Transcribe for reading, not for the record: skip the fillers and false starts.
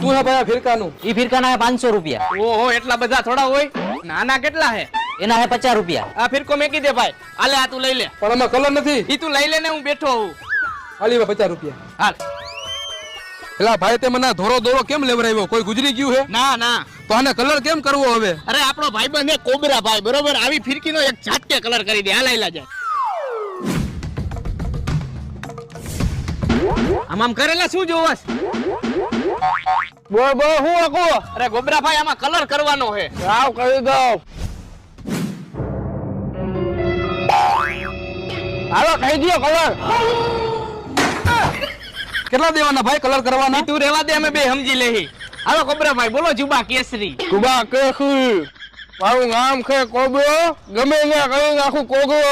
શું છે ભાઈ ફિરકાનું? ઈ ફિરકાના 500 રૂપિયા. ઓહો એટલા બધા થોડા હોય. નાના કેટલા હે? એના 50 રૂપિયા. આ ફિરકો મેકી દે ભાઈ. હાલે આ તું લઈ લે. પણ આમાં કલર નથી. ઈ તું લઈ લે ને હું બેઠો હું. હાલી 50 રૂપિયા. હાલ. પેલા ભાઈ તે મને ધોરો દોરો કેમ લેવરાવ્યો? કોઈ ગુજરી ગયું હે? ના ના. તો આને કલર કેમ કરવો હવે? અરે આપણો ભાઈબંધ હે કોબરા ભાઈ, બરોબર? આવી ફિરકીનો એક ઝાટકે કલર કરી દે. હાલ આઈલા જાય. આમ કરેલા શું જોવસ? બોલ બોલ હું આખો. અરે ગોબરા ભાઈ આમાં કલર કરવાનો હે. આવ કરી દઉં. હાલો કહી દો કલર. કેટલા દેવાના ભાઈ કલર કરવાના? તું રેવા દે, અમે બે સમજી લેહી. હાલો ગોબરા ભાઈ બોલો. જુબા કેસરી. કુબા કેસરી. મારું નામ છે કોબરો. ગમે ત્યાં કરી નાખું કોબરો.